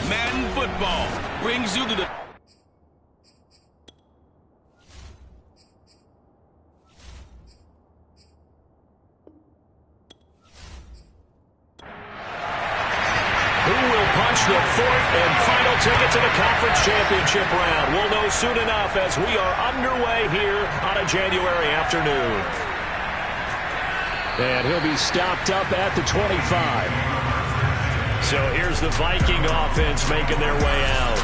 Madden Football brings you to the... Who will punch the fourth and final ticket to the conference championship round? We'll know soon enough as we are underway here on a January afternoon. And he'll be stopped up at the 25. So here's the Viking offense making their way out.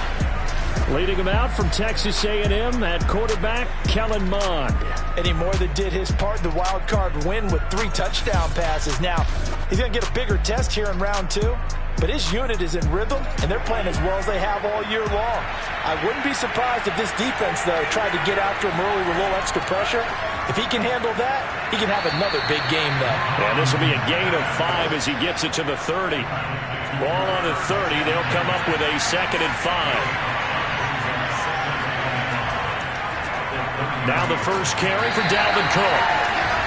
Leading them out from Texas A&M at quarterback, Kellen Mond. Eddie Moore that did his part in the wild card win with 3 touchdown passes. Now, he's going to get a bigger test here in round 2. But his unit is in rhythm, and they're playing as well as they have all year long. I wouldn't be surprised if this defense, though, tried to get after him early with a little extra pressure. If he can handle that, he can have another big game, though. And this will be a gain of 5 as he gets it to the 30. Ball on the 30. They'll come up with a 2nd and 5. Now the first carry for Dalvin Cook.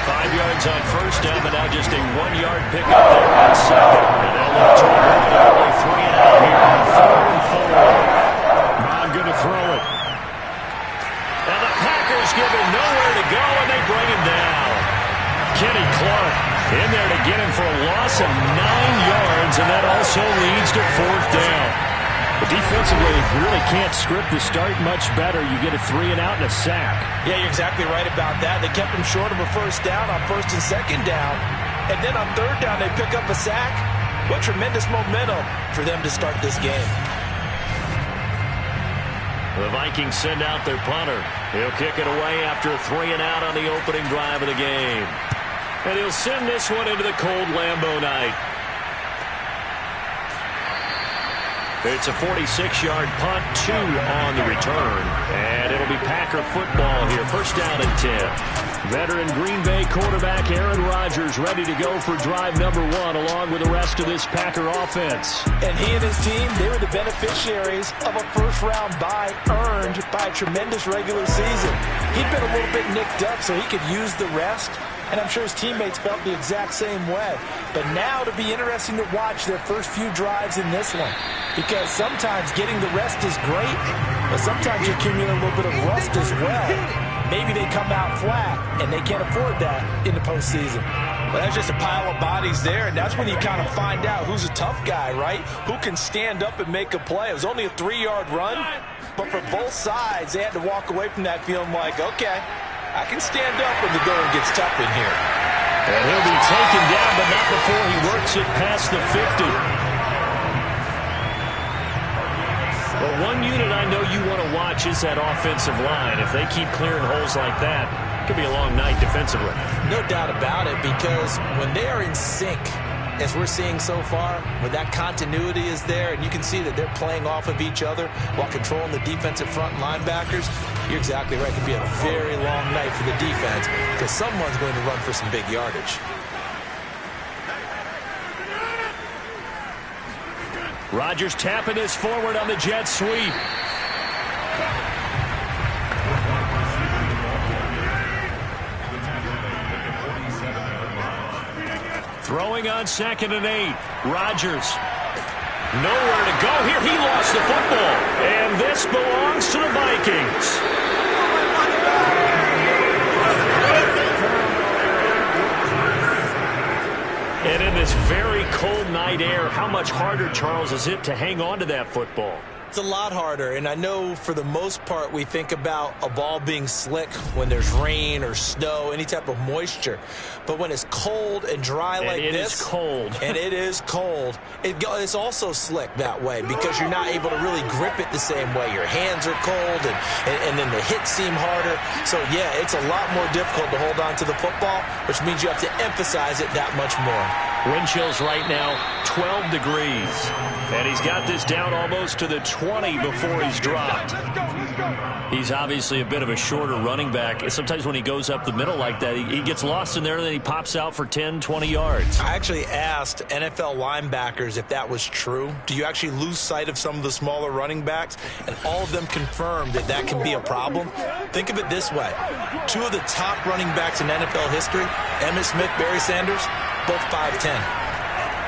5 yards on first down, but now just a 1-yard pickup there on second. And they'll look to avoid only 3 and out here on 4 and 4. Not going to throw it. And the Packers give him nowhere to go, and they bring him down. Kenny Clark in there to get him for a loss of 9 yards, and that also leads to 4th down. But defensively, you really can't script the start much better. You get a 3 and out and a sack. Yeah, you're exactly right about that. They kept him short of a first down on 1st and 2nd down. And then on 3rd down, they pick up a sack. What tremendous momentum for them to start this game. The Vikings send out their punter. He'll kick it away after a 3 and out on the opening drive of the game. And he'll send this one into the cold Lambeau night. It's a 46-yard punt, 2 on the return. And it'll be Packer football here. First down and 10. Veteran Green Bay quarterback Aaron Rodgers ready to go for drive number 1 along with the rest of this Packer offense. And he and his team, they were the beneficiaries of a first-round bye earned by a tremendous regular season. He'd been a little bit nicked up, so he could use the rest. And I'm sure his teammates felt the exact same way. But now it'll be interesting to watch their first few drives in this one. Because sometimes getting the rest is great, but sometimes you accumulate a little bit of rust as well. Maybe they come out flat, and they can't afford that in the postseason. Well, that's just a pile of bodies there, and that's when you kind of find out who's a tough guy, right? Who can stand up and make a play. It was only a 3-yard run, but for both sides, they had to walk away from that feeling like, okay, I can stand up when the going gets tough in here. And he'll be taken down, but not before he works it past the 50. Well, one unit I know you want to watch is that offensive line. If they keep clearing holes like that, it could be a long night defensively. No doubt about it, because when they are in sync, as we're seeing so far, when that continuity is there and you can see that they're playing off of each other while controlling the defensive front linebackers, you're exactly right. It could be a very long night for the defense because someone's going to run for some big yardage. Rodgers tapping this forward on the jet sweep. Throwing on 2nd and 8. Rodgers. Nowhere to go here. He lost the football. And this belongs to the Vikings. And in this very cold night air, how much harder, Charles, is it to hang on to that football? It's a lot harder, and I know for the most part we think about a ball being slick when there's rain or snow, any type of moisture. But when it's cold and dry like this, it is cold. And it is cold, it's also slick that way because you're not able to really grip it the same way. Your hands are cold, and then the hits seem harder. So, yeah, it's a lot more difficult to hold on to the football, which means you have to emphasize it that much more. Wind chills right now, 12 degrees. And he's got this down almost to the 20 before he's dropped. He's obviously a bit of a shorter running back. Sometimes when he goes up the middle like that, he gets lost in there, and then he pops out for 10, 20 yards. I actually asked NFL linebackers if that was true. Do you actually lose sight of some of the smaller running backs? And all of them confirmed that that can be a problem. Think of it this way. Two of the top running backs in NFL history, Emmitt Smith, Barry Sanders, both 5'10".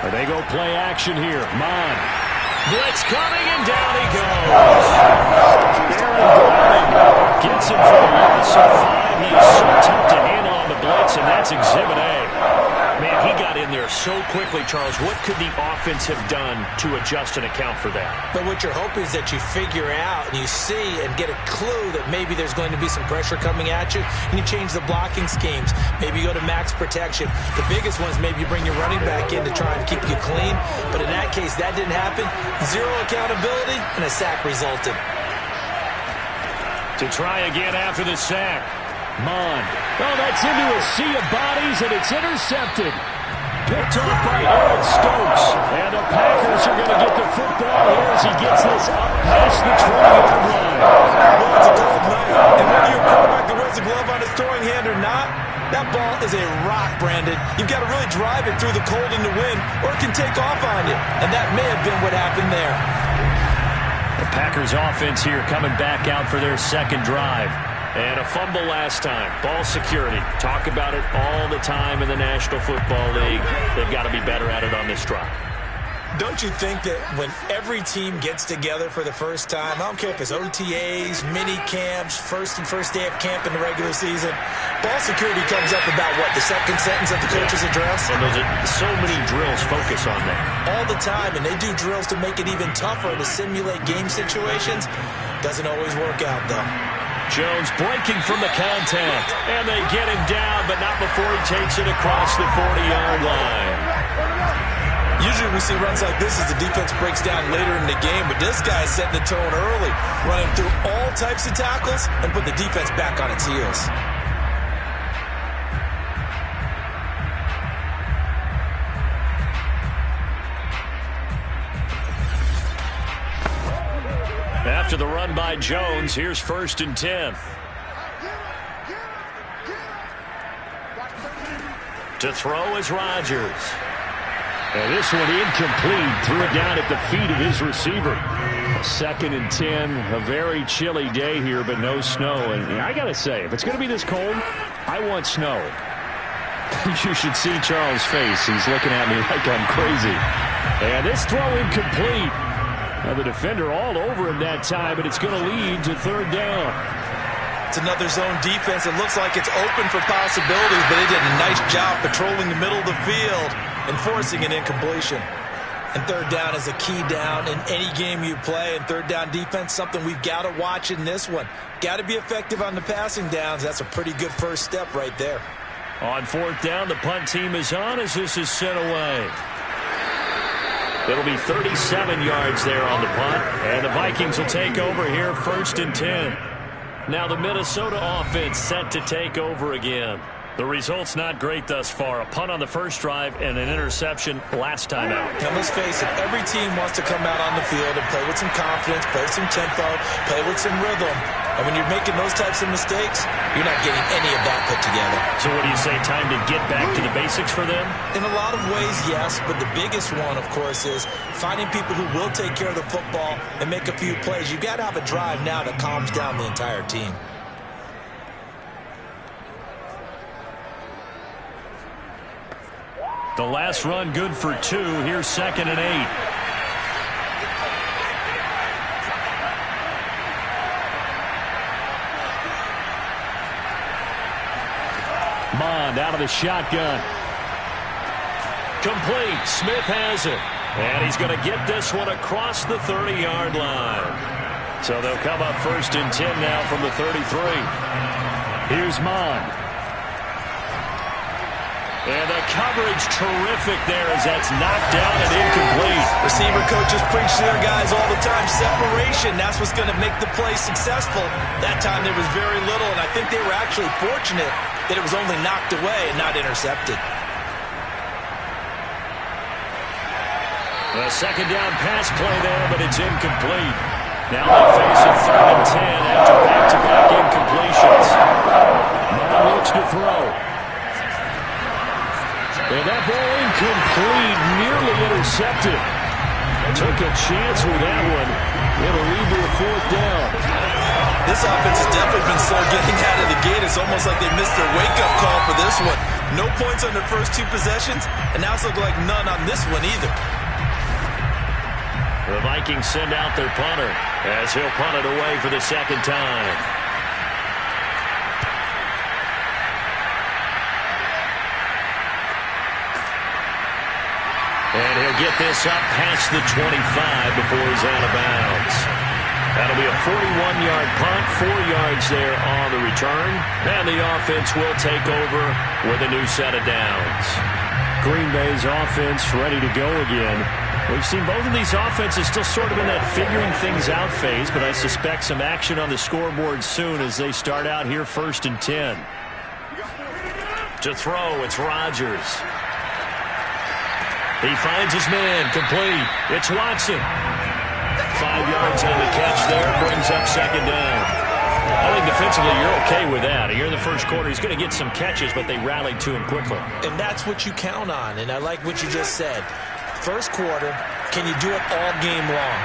They go play action here. Mon. Blitz coming, and down he goes. Aaron Browning gets him for a loss of 5. He's so tough to handle on the blitz, and that's Exhibit A. Man, he got in there so quickly, Charles. What could the offense have done to adjust and account for that? But what you're hoping is that you figure out and you see and get a clue that maybe there's going to be some pressure coming at you, and you change the blocking schemes. Maybe you go to max protection. The biggest one is maybe you bring your running back in to try and keep you clean. But in that case, that didn't happen. Zero accountability, and a sack resulted. To try again after the sack. Mon. Oh, that's into a sea of bodies, and it's intercepted. Picked off by Aaron Stokes. And the Packers are going to get the football here as he gets this up past the 20-yard line. Well, it's a cold night. And whether you're a quarterback that wears a glove on his throwing hand or not, that ball is a rock, Brandon. You've got to really drive it through the cold and the wind, or it can take off on you. And that may have been what happened there. The Packers offense here coming back out for their second drive. And a fumble last time. Ball security. Talk about it all the time in the National Football League. They've got to be better at it on this drive. Don't you think that when every team gets together for the first time, I don't care if it's OTAs, mini camps, first day of camp in the regular season, ball security comes up about what, the second sentence of the coach's address? And those are so many drills focus on that. All the time, and they do drills to make it even tougher to simulate game situations. Doesn't always work out, though. Jones breaking from the contact, and they get him down, but not before he takes it across the 40-yard line. Usually we see runs like this as the defense breaks down later in the game, but this guy's setting the tone early, running through all types of tackles and put the defense back on its heels. After the run by Jones, here's 1st and 10. To throw is Rodgers. And this one incomplete. Threw it down at the feet of his receiver. 2nd and 10. A very chilly day here, but no snow. And I got to say, if it's going to be this cold, I want snow. You should see Charles' face. He's looking at me like I'm crazy. And this throw incomplete. Now the defender all over him that time, but it's going to lead to 3rd down. It's another zone defense. It looks like it's open for possibilities, but they did a nice job patrolling the middle of the field and forcing an incompletion. And 3rd down is a key down in any game you play. And 3rd down defense, something we've got to watch in this one. Got to be effective on the passing downs. That's a pretty good first step right there. On 4th down, the punt team is on as this is sent away. It'll be 37 yards there on the punt, and the Vikings will take over here 1st and 10. Now the Minnesota offense set to take over again. The result's not great thus far. A punt on the first drive and an interception last time out. Now let's face it, every team wants to come out on the field and play with some confidence, play with some tempo, play with some rhythm. And when you're making those types of mistakes, you're not getting any of that put together. So what do you say, time to get back to the basics for them? In a lot of ways, yes, but the biggest one, of course, is finding people who will take care of the football and make a few plays. You've got to have a drive now that calms down the entire team. The last run good for 2. Here's 2nd and 8. Mond out of the shotgun. Complete. Smith has it. And he's going to get this one across the 30-yard line. So they'll come up 1st and 10 now from the 33. Here's Mond. And the coverage terrific there as that's knocked down and incomplete. Receiver coaches preach to their guys all the time. Separation, that's what's going to make the play successful. That time there was very little, and I think they were actually fortunate that it was only knocked away and not intercepted. A 2nd down pass play there, but it's incomplete. Now they face a 3rd and 10 after back-to-back incompletions. Mond looks to throw. And that ball incomplete, nearly intercepted. Took a chance with that one. It'll lead to a 4th down. This offense has definitely been slow getting out of the gate. It's almost like they missed their wake-up call for this one. No points on their first 2 possessions, and now it's looking like none on this one either. The Vikings send out their punter as he'll punt it away for the second time. And he'll get this up past the 25 before he's out of bounds. That'll be a 41-yard punt, 4 yards there on the return. And the offense will take over with a new set of downs. Green Bay's offense ready to go again. We've seen both of these offenses still sort of in that figuring things out phase, but I suspect some action on the scoreboard soon as they start out here 1st and 10. To throw, it's Rodgers. He finds his man, complete. It's Watson. 5 yards on the catch there, brings up second down. I think defensively you're okay with that. Here in the first quarter, he's going to get some catches, but they rallied to him quickly. And that's what you count on, and I like what you just said. First quarter, can you do it all game long?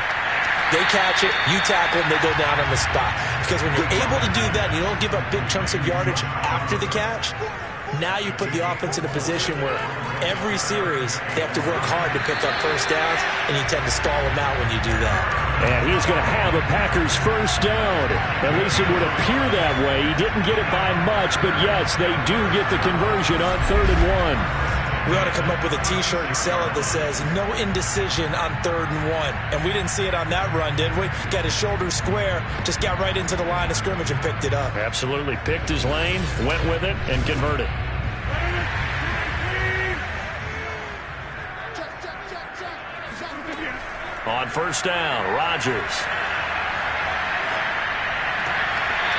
They catch it, you tackle them, they go down on the spot. Because when you're able to do that, you don't give up big chunks of yardage after the catch, now you put the offense in a position where every series they have to work hard to pick up first downs, and you tend to stall them out when you do that. And he's going to have a Packers first down. At least it would appear that way. He didn't get it by much, but yes, they do get the conversion on 3rd and 1. We ought to come up with a T-shirt and sell it that says, no indecision on 3rd and 1. And we didn't see it on that run, did we? Got his shoulders square, just got right into the line of scrimmage and picked it up. Absolutely. Picked his lane, went with it, and converted. On first down, Rodgers.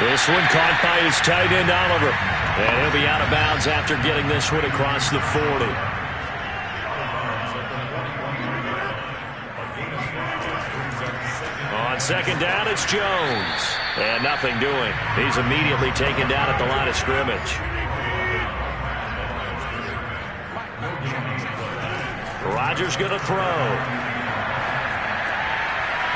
This one caught by his tight end, Oliver. And he'll be out of bounds after getting this one across the 40. On second down, it's Jones. And nothing doing. He's immediately taken down at the line of scrimmage. Rodgers going to throw.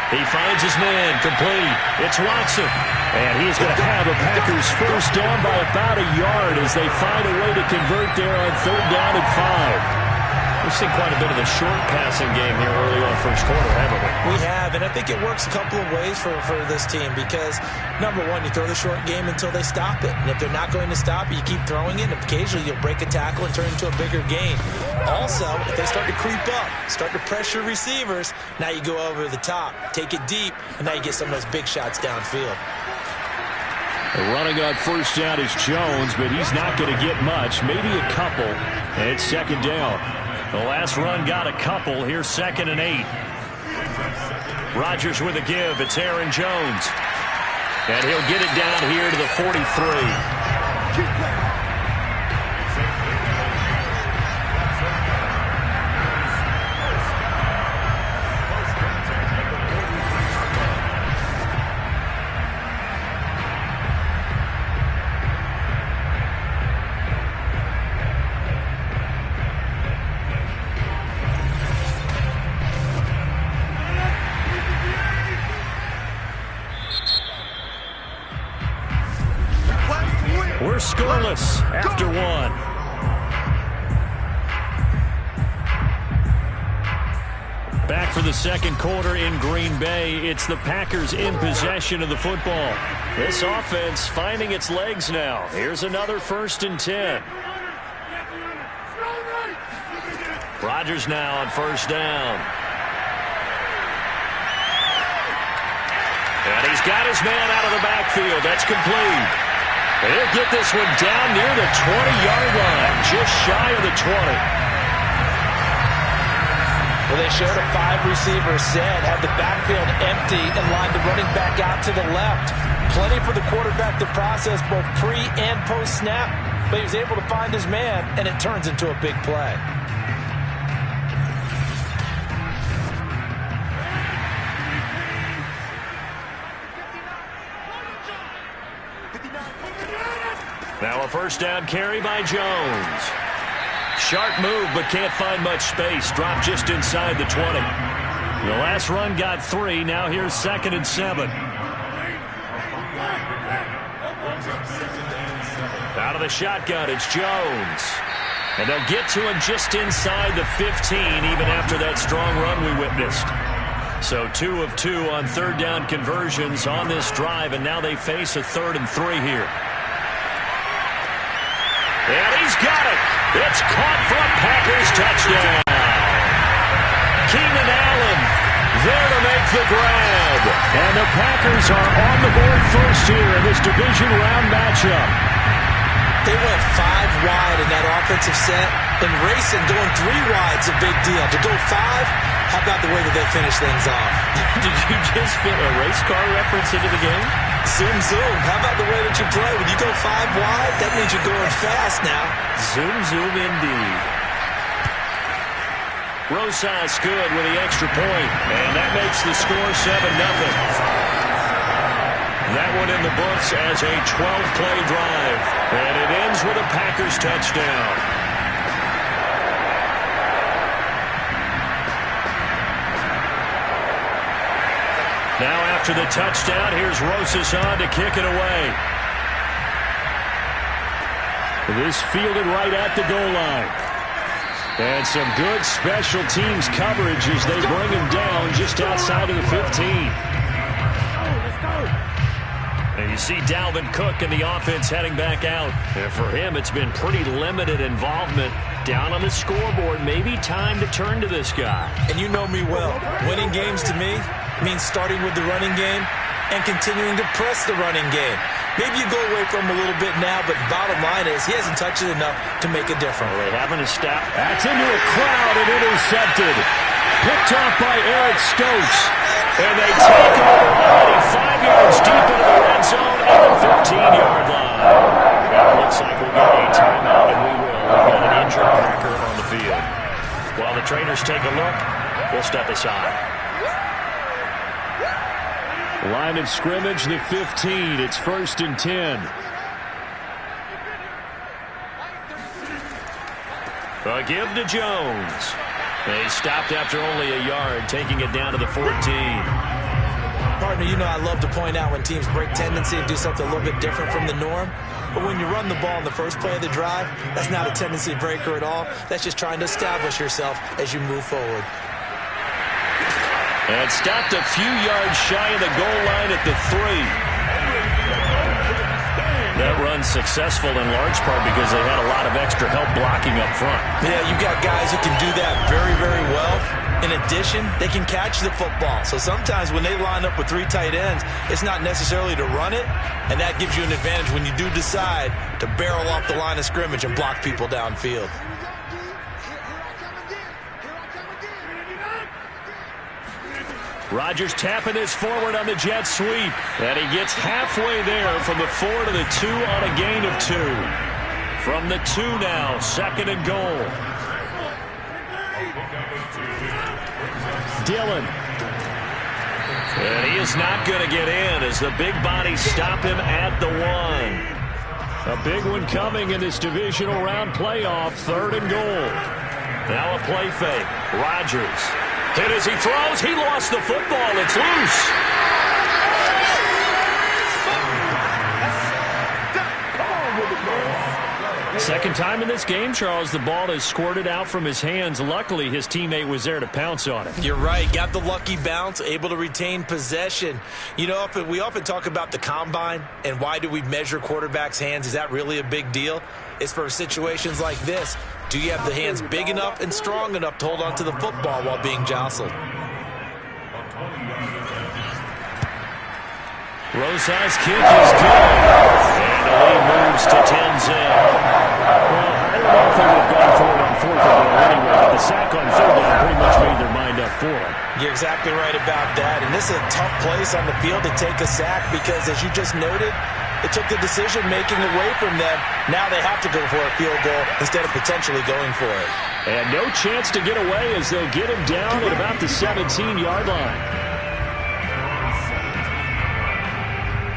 He finds his man, complete. It's Watson. And he's going to have a Packers first down by about a yard as they find a way to convert there on 3rd down and 5. We've seen quite a bit of the short passing game here early on first quarter, haven't we? We have, and I think it works a couple of ways for this team because, number one, you throw the short game until they stop it. And if they're not going to stop it, you keep throwing it, and occasionally you'll break a tackle and turn it into a bigger gain. Also, if they start to creep up, start to pressure receivers, now you go over the top, take it deep, and now you get some of those big shots downfield. Running on first down is Jones, but he's not going to get much, maybe a couple. And it's second down. The last run got a couple. Here's 2nd and 8. Rodgers with a give. It's Aaron Jones. And he'll get it down here to the 43. We're scoreless after 1. Back for the second quarter in Green Bay. It's the Packers in possession of the football. This offense finding its legs now. Here's another 1st and 10. Rodgers now on first down. And he's got his man out of the backfield. That's complete. And he'll get this one down near the 20-yard line, just shy of the 20. Well, they showed a 5-receiver set, had the backfield empty, and lined the running back out to the left. Plenty for the quarterback to process both pre- and post-snap, but he was able to find his man, and it turns into a big play. Now a first down carry by Jones. Sharp move, but can't find much space. Dropped just inside the 20. The last run got 3. Now here's 2nd and 7. Out of the shotgun, it's Jones. And they'll get to him just inside the 15, even after that strong run we witnessed. So 2 of 2 on third down conversions on this drive, and now they face a 3rd and 3 here. And he's got it. It's caught for a Packers touchdown. Keenan Allen there to make the grab. And the Packers are on the board first here in this division round matchup. They went 5 wide in that offensive set, and racing going 3 wide's a big deal. To go 5, how about the way that they finish things off? Did you just fit a race car reference into the game? Zoom, zoom. How about the way that you play? When you go 5 wide, that means you're going fast now. Zoom, zoom indeed. Rosas good with the extra point, and that makes the score 7-0. That one in the books as a 12-play drive. And it ends with a Packers touchdown. Now after the touchdown, here's Rosas on to kick it away. This fielded right at the goal line. And some good special teams coverage as they bring him down just outside of the 15. And you see Dalvin Cook and the offense heading back out. And for him, it's been pretty limited involvement down on the scoreboard. Maybe time to turn to this guy. And you know me well. Winning games to me means starting with the running game and continuing to press the running game. Maybe you go away from him a little bit now, but bottom line is he hasn't touched it enough to make a difference. Well, they haven't a step. That's into a crowd and intercepted. Picked off by Eric Stokes. And they take over 5 yards deep into the red zone at the 15-yard line. Well, it looks like we'll get a timeout, and we will. We've got an injured Packer on the field. While the trainers take a look, we'll step aside. Line of scrimmage, the 15. It's 1st and 10. A give to Jones. They stopped after only a yard, taking it down to the 14. Partner, you know I love to point out when teams break tendency and do something a little bit different from the norm. But when you run the ball in the first play of the drive, that's not a tendency breaker at all. That's just trying to establish yourself as you move forward. And stopped a few yards shy of the goal line at the 3. That run's successful in large part because they had a lot of extra help blocking up front. Yeah, you've got guys who can do that very, very well. In addition, they can catch the football. So sometimes when they line up with 3 tight ends, it's not necessarily to run it, and that gives you an advantage when you do decide to barrel off the line of scrimmage and block people downfield. Rodgers tapping his forward on the jet sweep. And he gets halfway there from the 4 to the 2 on a gain of 2. From the 2 now, 2nd and goal. Dillon. And he is not going to get in as the big bodies stop him at the 1. A big one coming in this divisional round playoff, 3rd and goal. Now a play fake. Rodgers. Hit as he throws. He lost the football. It's loose. Second time in this game, Charles, the ball is squirted out from his hands. Luckily, his teammate was there to pounce on it. You're right. Got the lucky bounce, able to retain possession. You know, we often talk about the combine and why do we measure quarterbacks' hands. Is that really a big deal? It's for situations like this. Do you have the hands big enough and strong enough to hold on to the football while being jostled? Rosas' kick is good. And the lead moves to 10-0. Well, I don't know if they would have gone for it on 4th and goal anyway, but the sack on 3rd down pretty much made their mind up for it. You're exactly right about that. And this is a tough place on the field to take a sack because, as you just noted, it took the decision-making away from them. Now they have to go for a field goal instead of potentially going for it. And no chance to get away as they'll get him down at about the 17-yard line.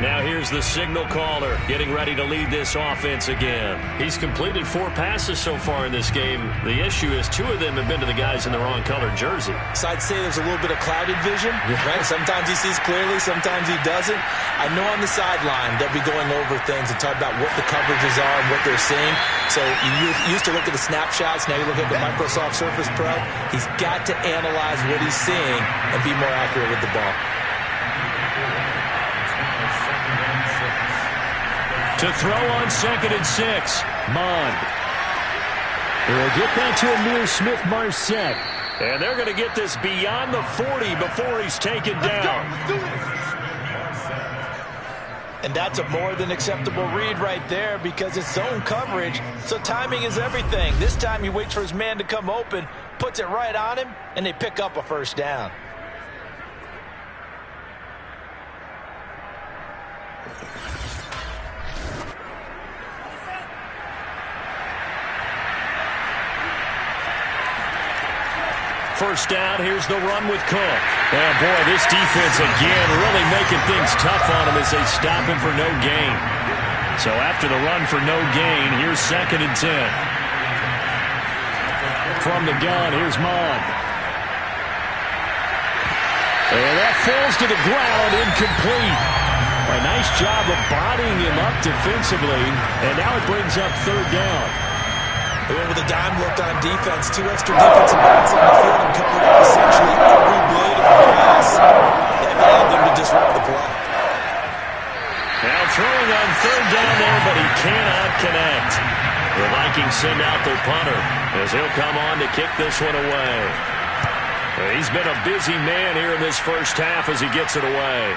Now here's the signal caller getting ready to lead this offense again. He's completed 4 passes so far in this game. The issue is 2 of them have been to the guys in the wrong colored jersey. So I'd say there's a little bit of clouded vision, right? Sometimes he sees clearly, sometimes he doesn't. I know on the sideline they'll be going over things and talk about what the coverages are and what they're seeing. So you used to look at the snapshots, now you look at the Microsoft Surface Pro. He's got to analyze what he's seeing and be more accurate with the ball. To throw on 2nd and 6, Mond. They'll get that to Amir Smith-Marset. And they're going to get this beyond the 40 before he's taken down. And that's a more than acceptable read right there because it's zone coverage, so timing is everything. This time he waits for his man to come open, puts it right on him, and they pick up a first down. First down, here's the run with Cook. Oh, boy, this defense again really making things tough on him as they stop him for no gain. So after the run for no gain, here's 2nd and 10. From the gun, here's Mond. And that falls to the ground, incomplete. A nice job of bodying him up defensively, and now it brings up 3rd down. They went with a dime look on defense. 2 extra defensive backs on the field and covered up essentially every blade of grass that allowed them to disrupt the play. Now throwing on 3rd down there, but he cannot connect. The Vikings send out their punter as he'll come on to kick this one away. He's been a busy man here in this first half as he gets it away.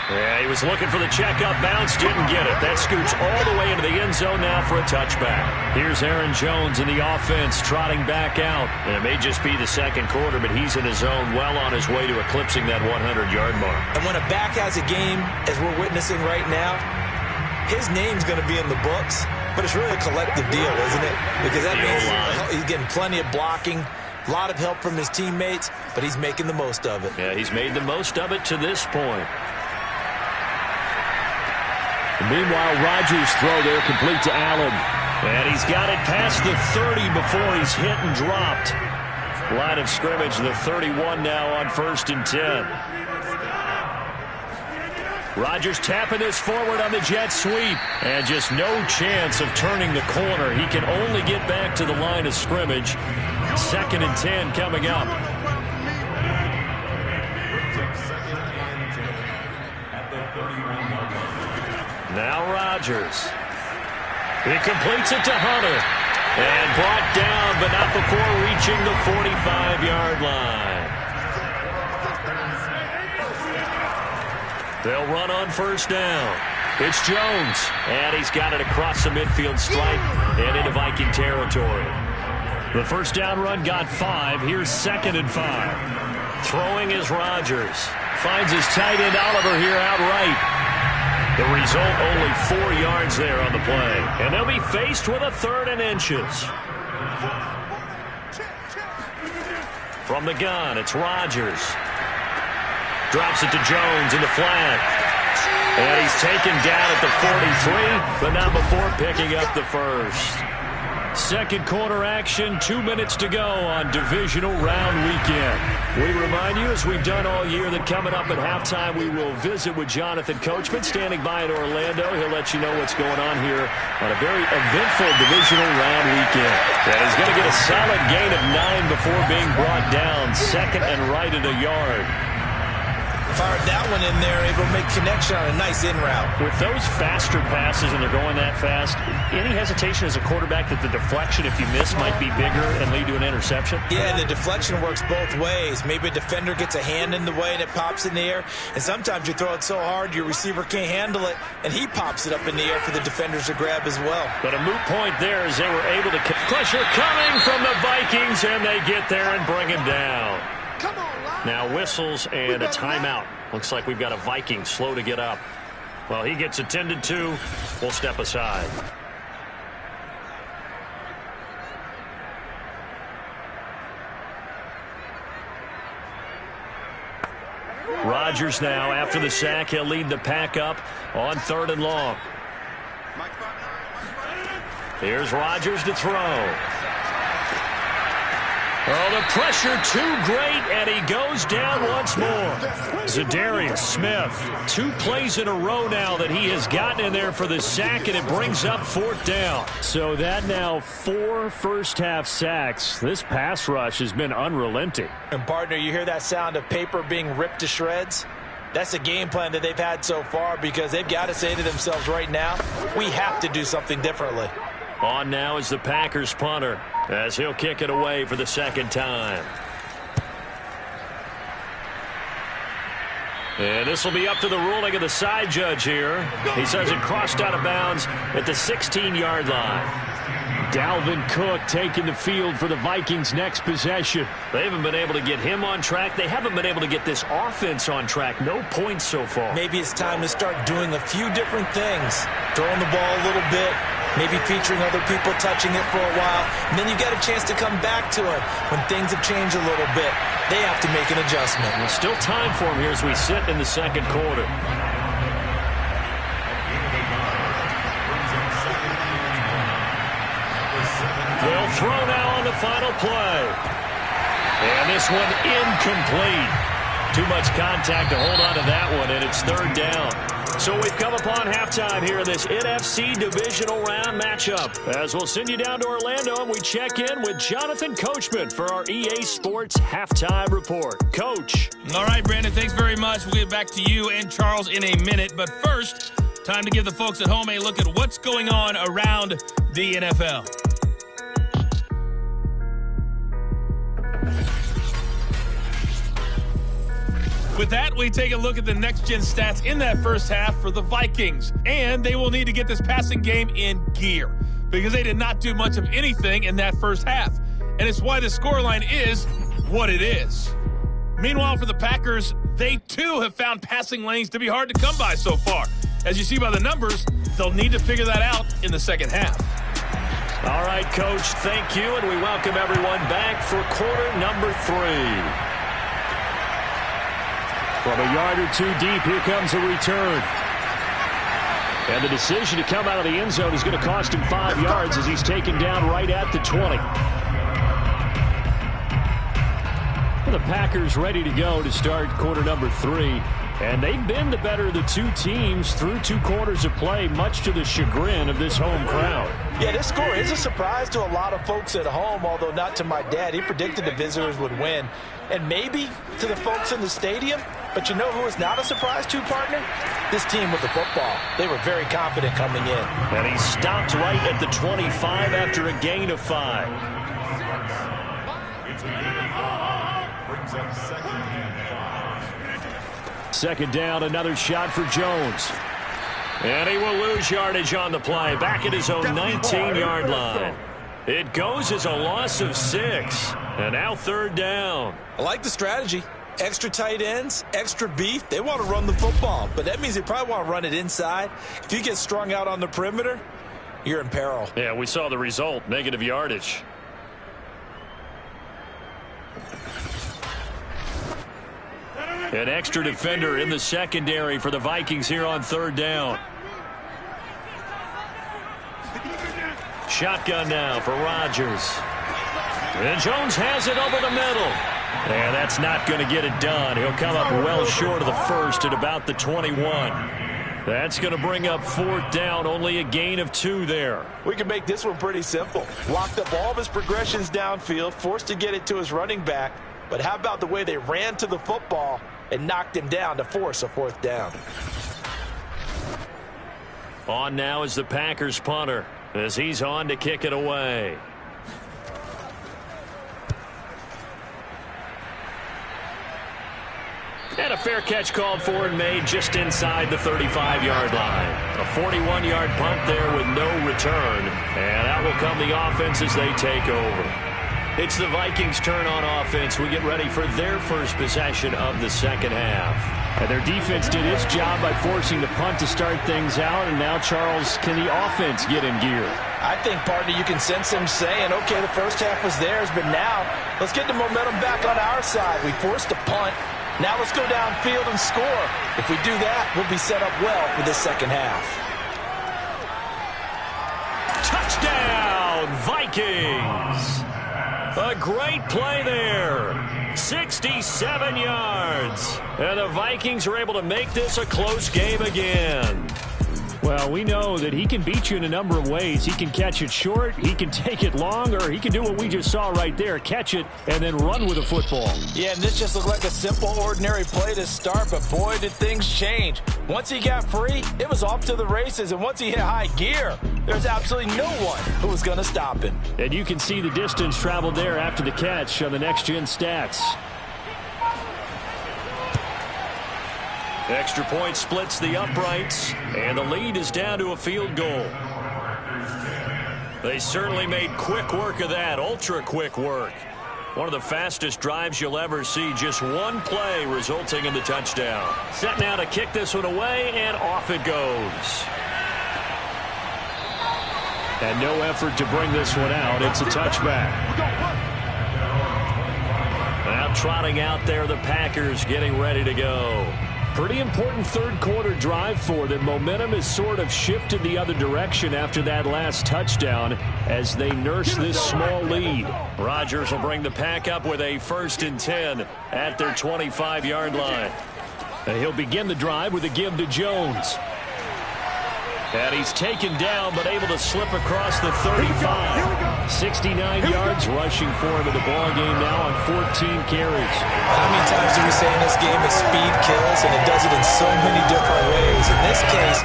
Yeah, he was looking for the checkup bounce, didn't get it. That scoots all the way into the end zone now for a touchback. Here's Aaron Jones in the offense trotting back out. And it may just be the 2nd quarter, but he's in his zone well on his way to eclipsing that 100-yard mark. And when a back has a game, as we're witnessing right now, his name's going to be in the books, but it's really a collective deal, isn't it? Because that means he's getting plenty of blocking, a lot of help from his teammates, but he's making the most of it. Yeah, he's made the most of it to this point. Meanwhile, Rodgers' throw there complete to Allen. And he's got it past the 30 before he's hit and dropped. Line of scrimmage, the 31 now on 1st and 10. Rodgers tapping this forward on the jet sweep. And just no chance of turning the corner. He can only get back to the line of scrimmage. 2nd and 10 coming up. Now Rodgers. He completes it to Hunter. And brought down, but not before reaching the 45-yard line. They'll run on 1st down. It's Jones. And he's got it across the midfield stripe and into Viking territory. The 1st down run got 5. Here's 2nd and 5. Throwing is Rodgers. Finds his tight end Oliver here outright. The result, only 4 yards there on the play. And they'll be faced with a 3rd and inches. From the gun, it's Rodgers. Drops it to Jones in the flat. And he's taken down at the 43, but not before picking up the first. 2nd quarter action, 2 minutes to go on divisional round weekend. We remind you, as we've done all year, that coming up at halftime, we will visit with Jonathan Coachman, standing by in Orlando. He'll let you know what's going on here on a very eventful divisional round weekend. And he's going to get a solid gain of 9 before being brought down, 2nd and right at a yard. Fired that one in there, able to make connection on a nice in route. With those faster passes and they're going that fast, any hesitation as a quarterback that the deflection, if you miss, might be bigger and lead to an interception? Yeah, and the deflection works both ways. Maybe a defender gets a hand in the way and it pops in the air, and sometimes you throw it so hard your receiver can't handle it, and he pops it up in the air for the defenders to grab as well. But a moot point there as they were able to... Pressure coming from the Vikings, and they get there and bring him down. Now whistles and a timeout. Looks like we've got a Viking slow to get up. Well, he gets attended to. We'll step aside. Rodgers now. After the sack, he'll lead the pack up on 3rd and long. Here's Rodgers to throw. Oh, the pressure too great, and he goes down once more. Za'Darius Smith, 2 plays in a row now that he has gotten in there for the sack, and it brings up 4th down. So that now 4 first-half sacks. This pass rush has been unrelenting. And, partner, you hear that sound of paper being ripped to shreds? That's the game plan that they've had so far because they've got to say to themselves right now, we have to do something differently. On now is the Packers punter as he'll kick it away for the 2nd time. And this will be up to the ruling of the side judge here. He says it crossed out of bounds at the 16-yard line. Dalvin Cook taking the field for the Vikings' next possession. They haven't been able to get him on track. They haven't been able to get this offense on track. No points so far. Maybe it's time to start doing a few different things. Throwing the ball a little bit, maybe featuring other people touching it for a while, and then you get a chance to come back to it when things have changed a little bit. They have to make an adjustment. There's still time for him here as we sit in the 2nd quarter. They'll throw now on the final play. And this one incomplete. Too much contact to hold on to that one, and it's 3rd down. So we've come upon halftime here in this NFC Divisional Round matchup. As we'll send you down to Orlando, and we check in with Jonathan Coachman for our EA Sports Halftime Report. Coach. All right, Brandon, thanks very much. We'll get back to you and Charles in a minute. But first, time to give the folks at home a look at what's going on around the NFL. With that, we take a look at the next-gen stats in that first half for the Vikings. And they will need to get this passing game in gear because they did not do much of anything in that first half. And it's why the scoreline is what it is. Meanwhile, for the Packers, they too have found passing lanes to be hard to come by so far. As you see by the numbers, they'll need to figure that out in the second half. All right, Coach, thank you, and we welcome everyone back for quarter number 3. From a yard or 2 deep, here comes a return. And the decision to come out of the end zone is going to cost him 5 yards as he's taken down right at the 20. And the Packers ready to go to start quarter number 3. And they've been the better of the 2 teams through 2 quarters of play, much to the chagrin of this home crowd. Yeah, this score is a surprise to a lot of folks at home, although not to my dad. He predicted the visitors would win. And maybe to the folks in the stadium. But you know who is not a surprise to, partner? This team with the football. They were very confident coming in. And he stopped right at the 25 after a gain of 5. Second down, another shot for Jones. And he will lose yardage on the play. Back at his own 19-yard line. It goes as a loss of 6. And now 3rd down. I like the strategy. Extra tight ends, extra beef. They want to run the football, but that means they probably want to run it inside. If you get strung out on the perimeter, you're in peril. Yeah, we saw the result, negative yardage. An extra defender in the secondary for the Vikings here on 3rd down. Shotgun now for Rodgers. And Jones has it over the middle. And that's not going to get it done. He'll come up well short of the first at about the 21. That's going to bring up 4th down, only a gain of 2 there. We can make this one pretty simple. Locked up all of his progressions downfield, forced to get it to his running back. But how about the way they ran to the football and knocked him down to force a 4th down? On now is the Packers punter as he's on to kick it away. And a fair catch called for and made just inside the 35-yard line. A 41-yard punt there with no return. And out will come the offense as they take over. It's the Vikings' turn on offense. We get ready for their first possession of the second half. And their defense did its job by forcing the punt to start things out. And now, Charles, can the offense get in gear? I think, partner, you can sense them saying, okay, the first half was theirs, but now let's get the momentum back on our side. We forced a punt. Now let's go downfield and score. If we do that, we'll be set up well for this second half. Touchdown, Vikings! A great play there. 67 yards. And the Vikings are able to make this a close game again. Well, we know that he can beat you in a number of ways. He can catch it short, he can take it long, or he can do what we just saw right there, catch it and then run with the football. Yeah, and this just looked like a simple, ordinary play to start, but boy, did things change. Once he got free, it was off to the races, and once he hit high gear, there's absolutely no one who was going to stop him. And you can see the distance traveled there after the catch on the next-gen stats. Extra point splits the uprights, and the lead is down to a field goal. They certainly made quick work of that, ultra-quick work. One of the fastest drives you'll ever see, just one play resulting in the touchdown. Set now to kick this one away, and off it goes. And no effort to bring this one out. It's a touchback. Now trotting out there, the Packers getting ready to go. Pretty important third quarter drive for them. Momentum has sort of shifted the other direction after that last touchdown as they nurse this small lead. Rodgers will bring the Pack up with a 1st and 10 at their 25-yard line. And he'll begin the drive with a give to Jones. And he's taken down but able to slip across the 35. 69 yards rushing for him in the ball game now on 14 carries. How many times do we say in this game that speed kills, and it does it in so many different ways? In this case,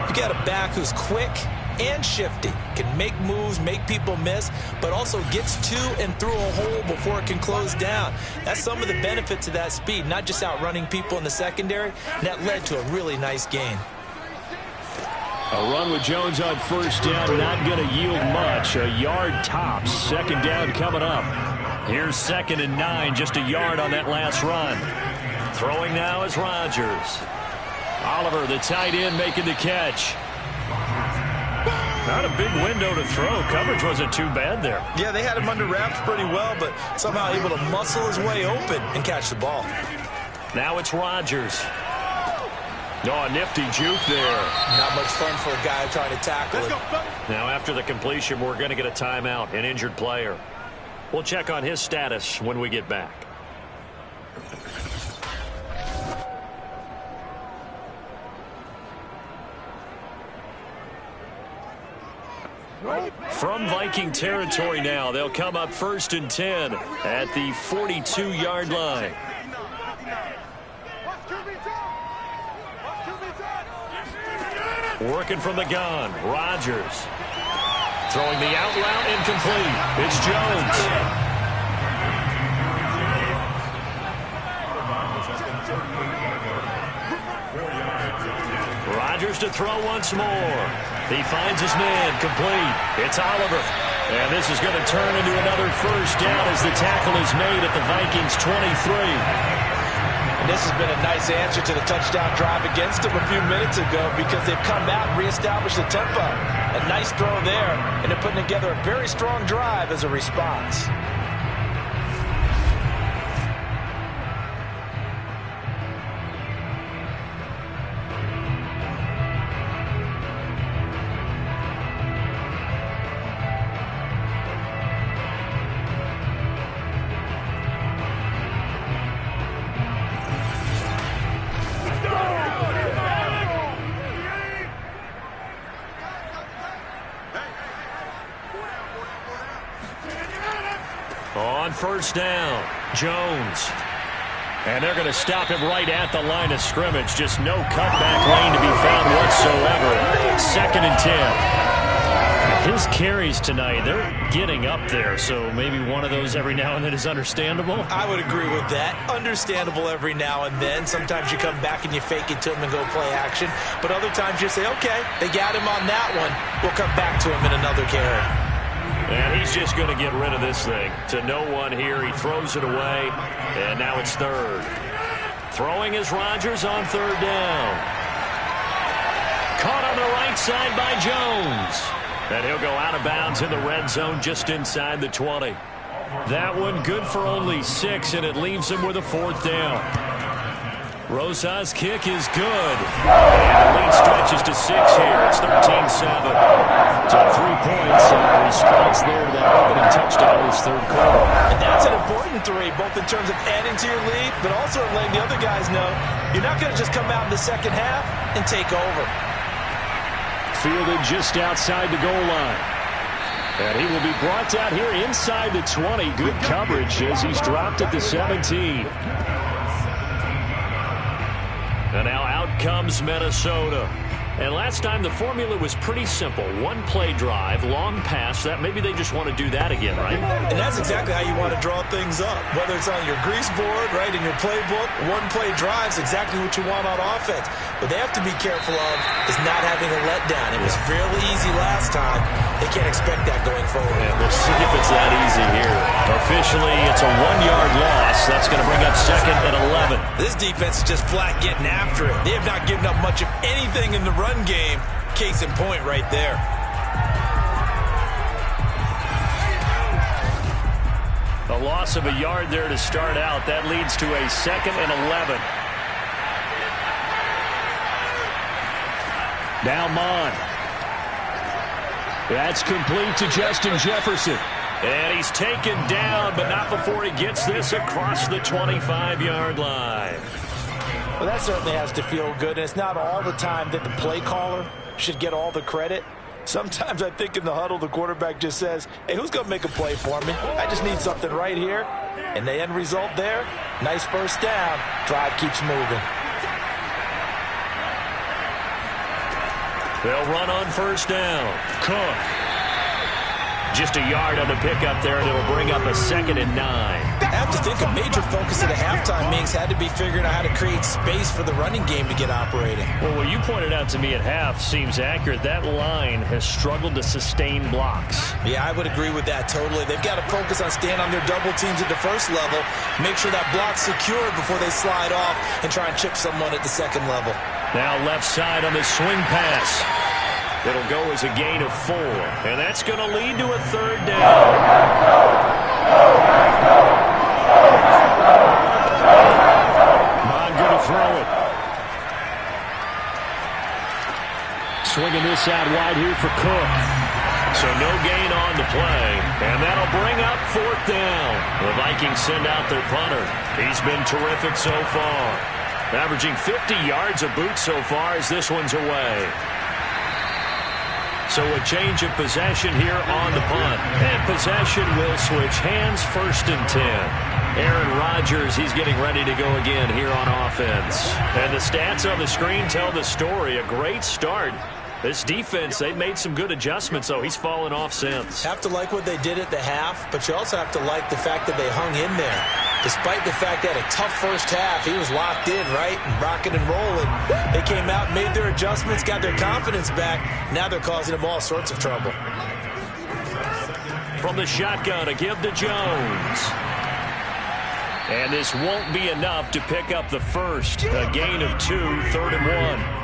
you got a back who's quick and shifty, can make moves, make people miss, but also gets to and through a hole before it can close down. That's some of the benefits of that speed, not just outrunning people in the secondary. That led to a really nice gain. A run with Jones on 1st down, not going to yield much. A yard tops. 2nd down coming up. Here's 2nd and 9, just a yard on that last run. Throwing now is Rodgers. Oliver, the tight end, making the catch. Not a big window to throw. Coverage wasn't too bad there. Yeah, they had him under wraps pretty well, but somehow able to muscle his way open and catch the ball. Now it's Rodgers. Oh, a nifty juke there. Not much fun for a guy trying to tackle it. Now after the completion, we're going to get a timeout, an injured player. We'll check on his status when we get back. From Viking territory now, they'll come up 1st and 10 at the 42-yard line. Working from the gun, Rodgers. Throwing the out route, incomplete. It's Jones. Rodgers to throw once more. He finds his man, complete. It's Oliver. And this is going to turn into another 1st down as the tackle is made at the Vikings 23. And this has been a nice answer to the touchdown drive against them a few minutes ago because they've come out and reestablished the tempo. A nice throw there, and they're putting together a very strong drive as a response. On 1st down, Jones. And they're going to him right at the line of scrimmage. Just no cutback lane to be found whatsoever. 2nd and 10. His carries tonight, they're getting up there. So maybe one of those every now and then is understandable. I would agree with that. Understandable every now and then. Sometimes you come back and you fake it to him and go play action. But other times you say, okay, they got him on that one. We'll come back to him in another carry. And he's just going to get rid of this thing. To no one here. He throws it away. And now it's 3rd. Throwing is Rodgers on 3rd down. Caught on the right side by Jones. And he'll go out of bounds in the red zone just inside the 20. That one good for only 6, and it leaves him with a 4th down. Rosas' kick is good. And the lead stretches to 6 here. It's 13-7. So 3 points and a response there to that opening touchdown this third quarter. And that's an important 3, both in terms of adding to your lead, but also letting the other guys know you're not going to just come out in the second half and take over. Fielded just outside the goal line. And he will be brought down here inside the 20. Good coverage as he's dropped at the 17. And now out comes Minnesota. And last time the formula was pretty simple. 1 play drive, long pass. That maybe they just want to do that again, right? And that's exactly how you want to draw things up. Whether it's on your grease board, right, in your playbook, 1 play drive is exactly what you want on offense. What they have to be careful of is not having a letdown. It was fairly easy last time. They can't expect that going forward. And we'll see if it's that easy here. Officially, it's a 1-yard loss. That's going to bring up 2nd and 11. This defense is just flat getting after it. They have not given up much of anything in the run game. Case in point right there. A loss of a yard there to start out. That leads to a 2nd and 11. Now Mond. That's complete to Justin Jefferson. And he's taken down, but not before he gets this across the 25-yard line. Well, that certainly has to feel good, and it's not all the time that the play caller should get all the credit. Sometimes I think in the huddle, the quarterback just says, hey, who's going to make a play for me? I just need something right here. And the end result there, nice first down. Drive keeps moving. They'll run on first down. Cook. Just a yard on the pickup there, and it'll bring up a 2nd and 9. I have to think a major focus at the halftime meetings had to be figuring out how to create space for the running game to get operating. Well, what you pointed out to me at half seems accurate. That line has struggled to sustain blocks. Yeah, I would agree with that totally. They've got to focus on staying on their double teams at the first level, make sure that block's secured before they slide off and try and chip someone at the second level. Now left side on the swing pass. It'll go as a gain of 4, and that's going to lead to a 3rd down. Mond going to throw it. Swinging this out wide here for Cook. So no gain on the play, and that'll bring up 4th down. The Vikings send out their punter. He's been terrific so far. Averaging 50 yards a boot so far as this one's away. So a change of possession here on the punt. And possession will switch hands, 1st and 10. Aaron Rodgers, he's getting ready to go again here on offense. And the stats on the screen tell the story. A great start. This defense, they've made some good adjustments, though. He's fallen off since. Have to like what they did at the half, but you also have to like the fact that they hung in there. Despite the fact that a tough first half, he was locked in, right, and rocking and rolling. They came out, made their adjustments, got their confidence back. Now they're causing them all sorts of trouble. From the shotgun, a give to Jones. And this won't be enough to pick up the first. A gain of 2, 3rd and 1.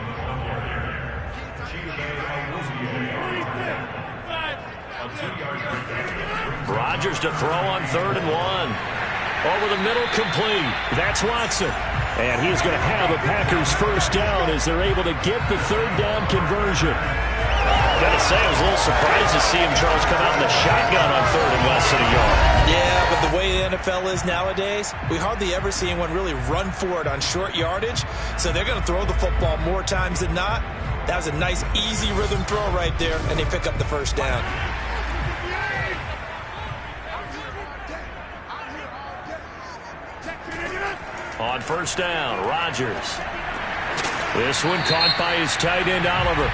Rodgers to throw on 3rd and 1. Over the middle, complete. That's Watson. And he's going to have a Packers first down as they're able to get the 3rd down conversion. Gotta say, I was a little surprised to see him, Charles, come out in the shotgun on 3rd and less than a yard. Yeah, but the way the NFL is nowadays, we hardly ever see anyone really run for it on short yardage. So they're going to throw the football more times than not. That was a nice, easy rhythm throw right there, and they pick up the first down. On first down, Rodgers. This one caught by his tight end, Oliver.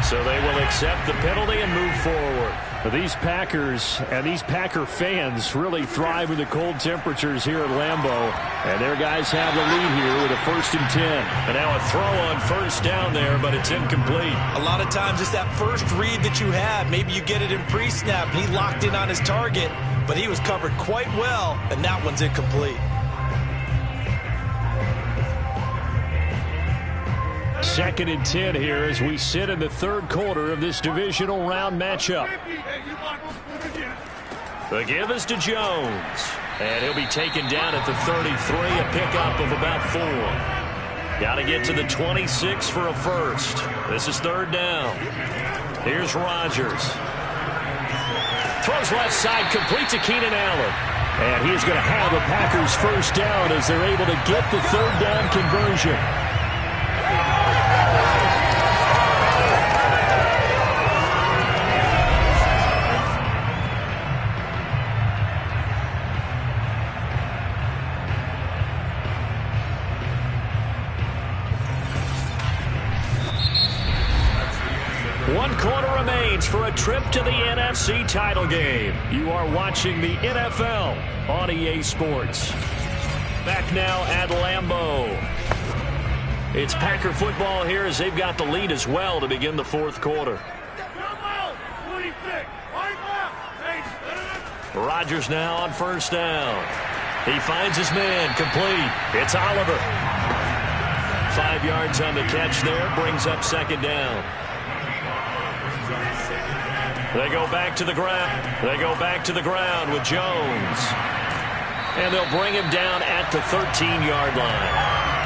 So they will accept the penalty and move forward. These Packers and these Packer fans really thrive with the cold temperatures here at Lambeau. And their guys have the lead here with a 1st and 10. And now a throw on first down there, but it's incomplete. A lot of times it's that first read that you have. Maybe you get it in pre-snap. He locked in on his target, but he was covered quite well, and that one's incomplete. 2nd and 10 here as we sit in the third quarter of this divisional round matchup. The give is to Jones. And he'll be taken down at the 33, a pickup of about 4. Got to get to the 26 for a first. This is 3rd down. Here's Rodgers. Throws left side, complete to Keenan Allen. And he's going to have a Packers first down as they're able to get the 3rd down conversion. One quarter remains for a trip to the NFC title game. You are watching the NFL on EA Sports. Back now at Lambeau. It's Packer football here as they've got the lead as well to begin the 4th quarter. Rodgers now on 1st down. He finds his man, complete. It's Oliver. 5 yards on the catch there, brings up 2nd down. They go back to the ground. They go back to the ground with Jones. And they'll bring him down at the 13-yard line.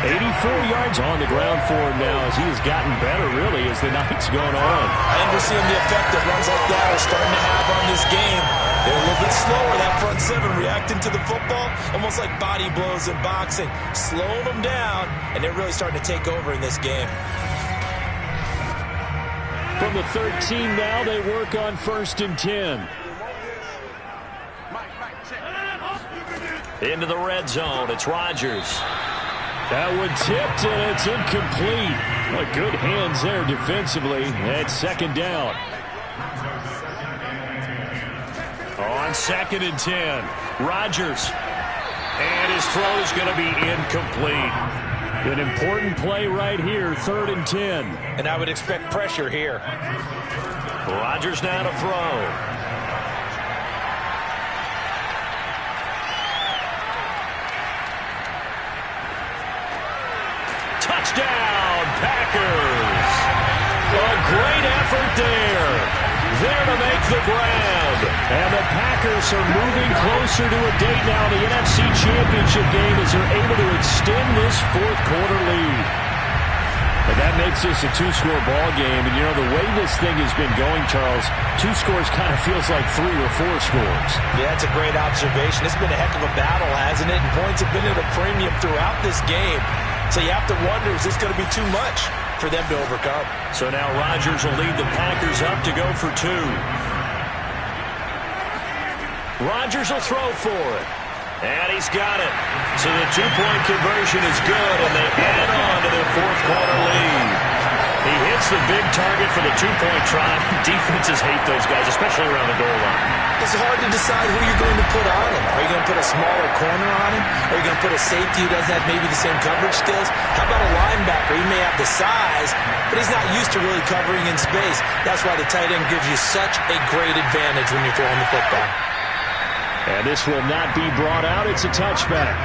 84 yards on the ground for him now as he has gotten better, really, as the night's gone on. And we're seeing the effect that runs like that are starting to have on this game. They're a little bit slower, that front 7, reacting to the football, almost like body blows in boxing. Slowing them down, and they're really starting to take over in this game. From the 13 now, they work on 1st and 10. Into the red zone, it's Rodgers. That one tipped, and it's incomplete. Well, good hands there defensively. And 2nd down. On 2nd and 10, Rodgers. And his throw is going to be incomplete. An important play right here, 3rd and 10. And I would expect pressure here. Rodgers now to throw. Touchdown, Packers. A great effort there. There to make the grab. And the Packers are moving closer to a date now in the NFC Championship game as they're able to extend this 4th quarter lead. And that makes this a 2-score ball game. And, you know, the way this thing has been going, Charles, 2 scores kind of feels like 3 or 4 scores. Yeah, that's a great observation. It's been a heck of a battle, hasn't it? And points have been at a premium throughout this game. So you have to wonder, is this going to be too much for them to overcome? So now Rodgers will lead the Packers up to go for 2. Rodgers will throw for it. And he's got it. So the 2-point conversion is good, and they add on to their 4th quarter lead. He hits the big target for the 2-point try. Defenses hate those guys, especially around the goal line. It's hard to decide who you're going to put on him. Are you going to put a smaller corner on him? Are you going to put a safety who doesn't have maybe the same coverage skills? How about a linebacker? He may have the size, but he's not used to really covering in space. That's why the tight end gives you such a great advantage when you're throwing the football. And this will not be brought out. It's a touchback.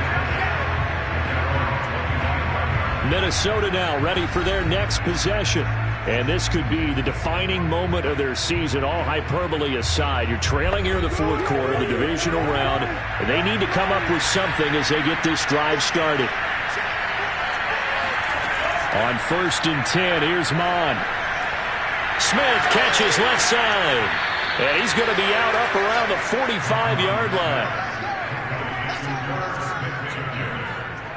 Minnesota now ready for their next possession. And this could be the defining moment of their season, all hyperbole aside. You're trailing here in the 4th quarter, the divisional round, and they need to come up with something as they get this drive started. On 1st and 10, here's Mon. Smith catches left side. And he's going to be out up around the 45-yard line.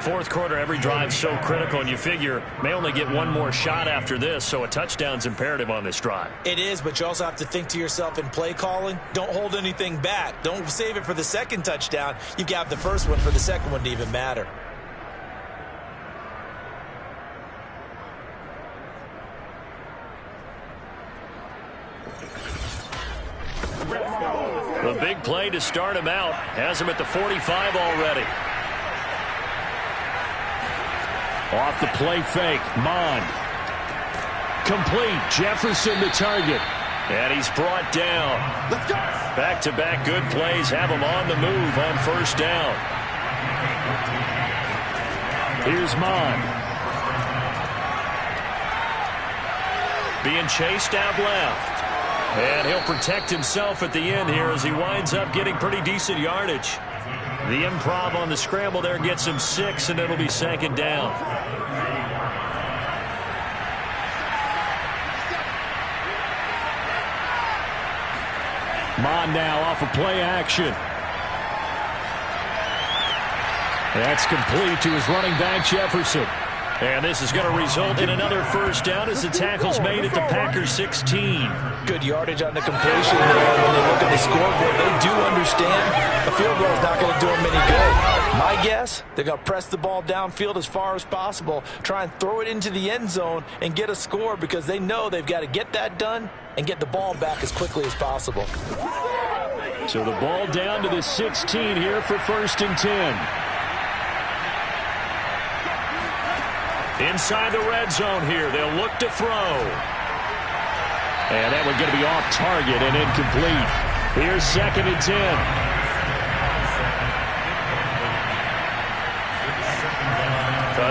4th quarter, every drive so critical, and you figure may only get one more shot after this, so a touchdown's imperative on this drive. It is, but you also have to think to yourself in play calling, don't hold anything back. Don't save it for the 2nd touchdown. You've got the 1st one for the 2nd one to even matter. The big play to start him out has him at the 45 already. Off the play fake, Mon. Complete, Jefferson the target. And he's brought down. Back-to-back good plays have him on the move on 1st down. Here's Mon. being chased out left. And he'll protect himself at the end here as he winds up getting pretty decent yardage. The improv on the scramble there gets him 6, and it'll be 2nd down. Mond now off of play action. That's complete to his running back, Jefferson. And this is going to result in another 1st down as the tackle's made at the Packers 16. Good yardage on the completion there. When they look at the scoreboard, they do understand a field goal is not going to do them any good. My guess, they're going to press the ball downfield as far as possible, try and throw it into the end zone and get a score because they know they've got to get that done and get the ball back as quickly as possible. So the ball down to the 16 here for 1st and 10. Inside the red zone here, they'll look to throw. And that one's going to be off target and incomplete. Here's 2nd and 10.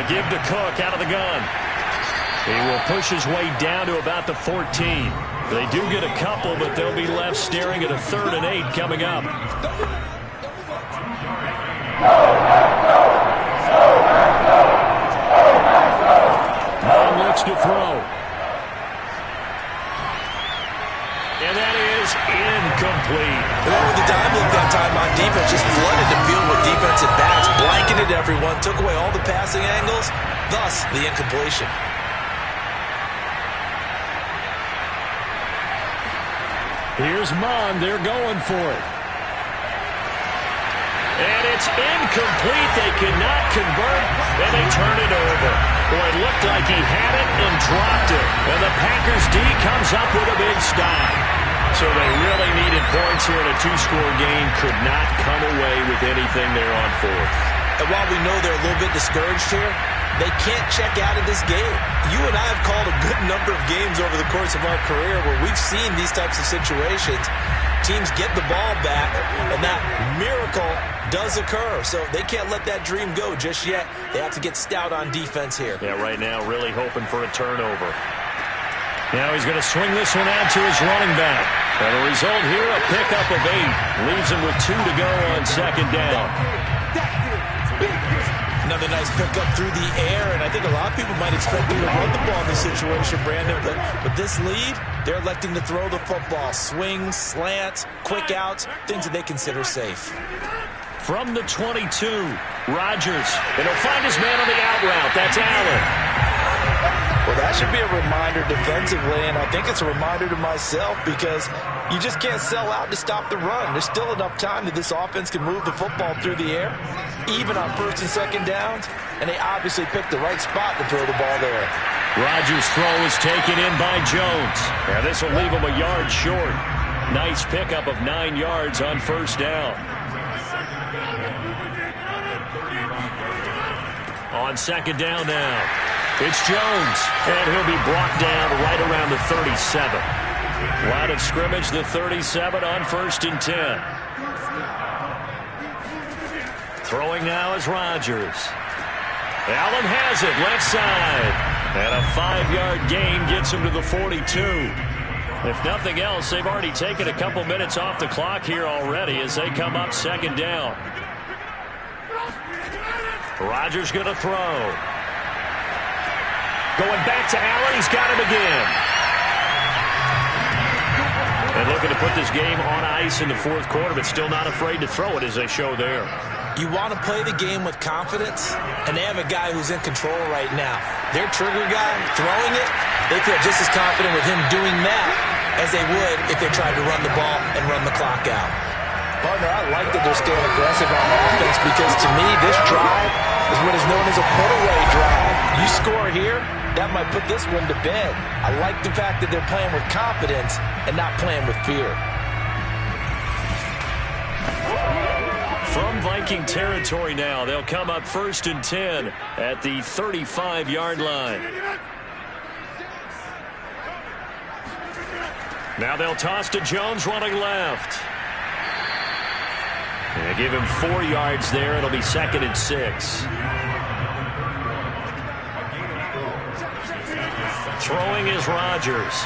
Give to Cook out of the gun. He will push his way down to about the 14. They do get a couple, but they'll be left staring at a 3rd and 8 coming up. Looks to throw. And that is incomplete. With the dime look that time on defense, just flooded the field with defensive backs, blanketed everyone, took away all the passing angles, thus the incompletion. Here's Mond. They're going for it. And it's incomplete. They cannot convert, and they turn it over. Boy, it looked like he had it and dropped it. And the Packers D comes up with a big stop. So they really needed points here in a 2-score game. Could not come away with anything there on 4th. And while we know they're a little bit discouraged here, they can't check out of this game. You and I have called a good number of games over the course of our career where we've seen these types of situations. Teams get the ball back, and that miracle does occur. So they can't let that dream go just yet. They have to get stout on defense here. Yeah, right now really hoping for a turnover. Now he's going to swing this one out to his running back. And the result here, a pickup of 8. Leaves him with 2 to go on 2nd down. Another nice pickup through the air, and I think a lot of people might expect them to run the ball in this situation, Brandon, but with this lead, they're electing to throw the football. Swings, slants, quick outs, things that they consider safe. From the 22, Rodgers, and he'll find his man on the out route. That's Allen. Well, that should be a reminder defensively, and I think it's a reminder to myself because you just can't sell out to stop the run. There's still enough time that this offense can move the football through the air, even on 1st and 2nd downs, and they obviously picked the right spot to throw the ball there. Rodgers' throw is taken in by Jones. Now this will leave him a yard short. Nice pickup of 9 yards on 1st down. On 2nd down now, it's Jones, and he'll be brought down right around the 37. Line of scrimmage, the 37 on 1st and 10. Throwing now is Rodgers. Allen has it, left side. And a 5-yard gain gets him to the 42. If nothing else, they've already taken a couple minutes off the clock here already as they come up 2nd down. Rodgers going to throw. Going back to Allen, he's got him again. And looking to put this game on ice in the 4th quarter, but still not afraid to throw it as they show there. You want to play the game with confidence, and they have a guy who's in control right now. Their trigger guy, throwing it, they feel just as confident with him doing that as they would if they tried to run the ball and run the clock out. Partner, I like that they're staying aggressive on offense because to me, this drive is what is known as a put-away drive. You score here, that might put this one to bed. I like the fact that they're playing with confidence and not playing with fear. From Viking territory now, they'll come up 1st and 10 at the 35-yard line. Now they'll toss to Jones running left. They give him 4 yards there. It'll be 2nd and 6. Throwing is Rodgers.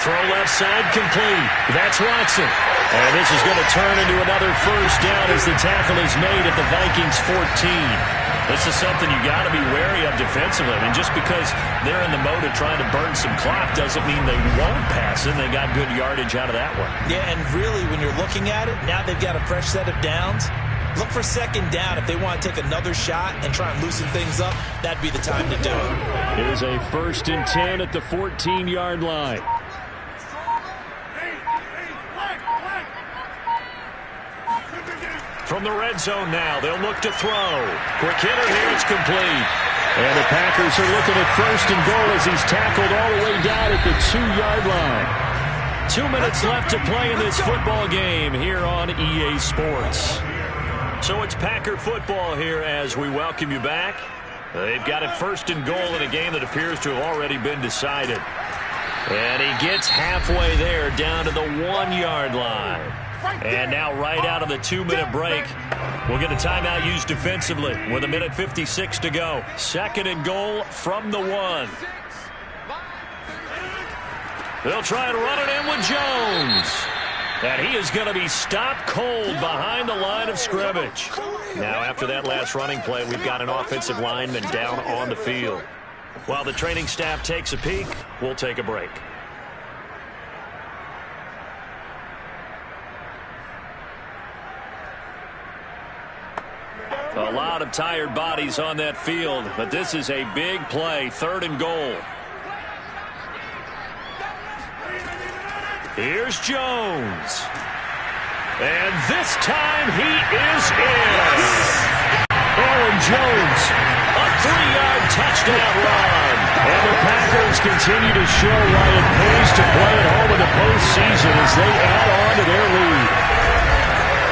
Throw left side complete. That's Watson. And this is going to turn into another first down as the tackle is made at the Vikings 14. This is something you got to be wary of defensively. I mean, just because they're in the mode of trying to burn some clock doesn't mean they won't pass it. They got good yardage out of that one. Yeah, and really, when you're looking at it, now they've got a fresh set of downs. Look for second down. If they want to take another shot and try and loosen things up, that'd be the time to do it. Here's a 1st and 10 at the 14-yard line. From the red zone now, they'll look to throw. Quick hitter here, it's complete. And the Packers are looking at 1st and goal as he's tackled all the way down at the 2-yard line. 2 minutes left to play in this football game here on EA Sports. So it's Packer football here as we welcome you back. They've got it 1st and goal in a game that appears to have already been decided. And he gets halfway there down to the 1-yard line. And now right out of the 2-minute break, we'll get a timeout used defensively with 1:56 to go. 2nd and goal from the 1. They'll try and run it in with Jones. And he is going to be stopped cold behind the line of scrimmage. Now after that last running play, we've got an offensive lineman down on the field. While the training staff takes a peek, we'll take a break. A lot of tired bodies on that field, but this is a big play, 3rd and goal. Here's Jones. And this time he is in. Aaron Jones, a 3-yard touchdown run. And the Packers continue to show why it pays to play at home in the postseason as they add on to their lead.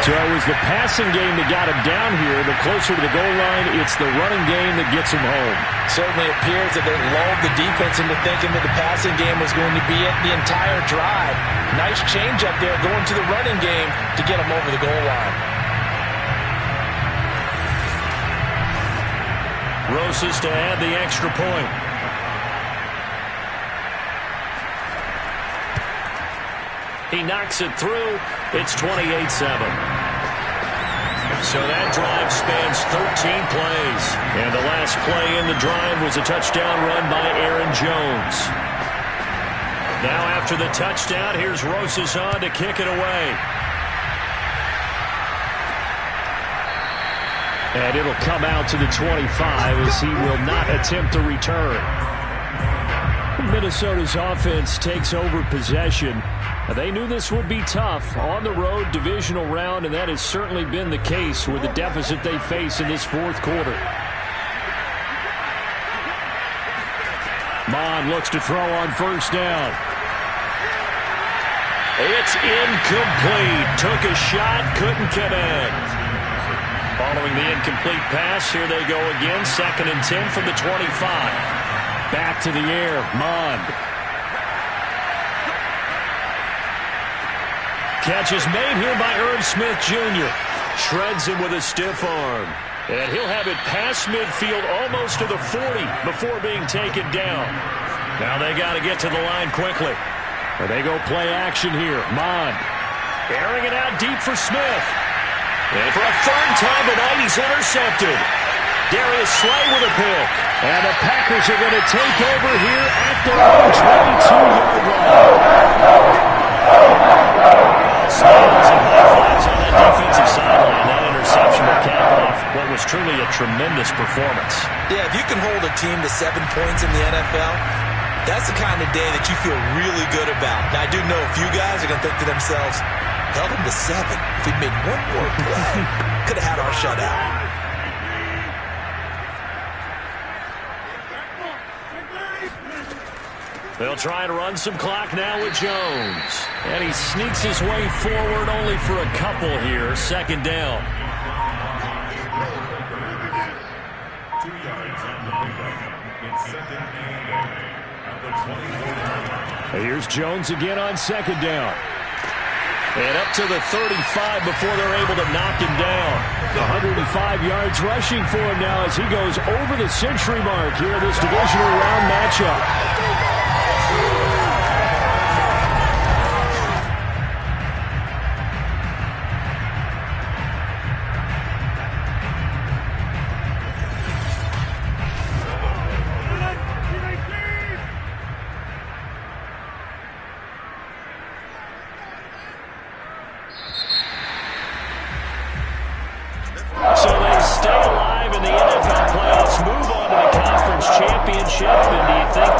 So it was the passing game that got him down here. The closer to the goal line, it's the running game that gets him home. Certainly appears that they lulled the defense into thinking that the passing game was going to be it the entire drive. Nice change up there going to the running game to get him over the goal line. Rosas to add the extra point. He knocks it through. It's 28-7. So that drive spans 13 plays. And the last play in the drive was a touchdown run by Aaron Jones. Now after the touchdown, here's Rosas on to kick it away. And it'll come out to the 25 as he will not attempt to return. Minnesota's offense takes over possession. They knew this would be tough on the road divisional round, and that has certainly been the case with the deficit they face in this 4th quarter. Mond looks to throw on 1st down. It's incomplete. Took a shot, couldn't connect. Following the incomplete pass, here they go again. 2nd and 10 from the 25. Back to the air, Mond. Catch is made here by Ernst Smith Jr. Shreds him with a stiff arm. And he'll have it past midfield almost to the 40 before being taken down. Now they got to get to the line quickly. They go play action here. Mond. Airing it out deep for Smith. And for a 3rd time tonight, he's intercepted. Darius Slay with a pick. And the Packers are going to take over here at their own 22-yard line. Smiles and high fives on that defensive sideline. That interception will cap off what was truly a tremendous performance. Yeah, if you can hold a team to 7 points in the NFL, that's the kind of day that you feel really good about. Now, I do know a few guys are going to think to themselves, held him to 7. If he'd made one more play, could have had our shutout. They'll try and run some clock now with Jones. And he sneaks his way forward only for a couple here. 2nd down. 2 yards on the pickup. It's 2nd and 8 at the 24. Here's Jones again on 2nd down. And up to the 35 before they're able to knock him down. 105 yards rushing for him now as he goes over the century mark here in this divisional round matchup. So they stay alive in the NFL playoffs, move on to the conference championship, and do you think that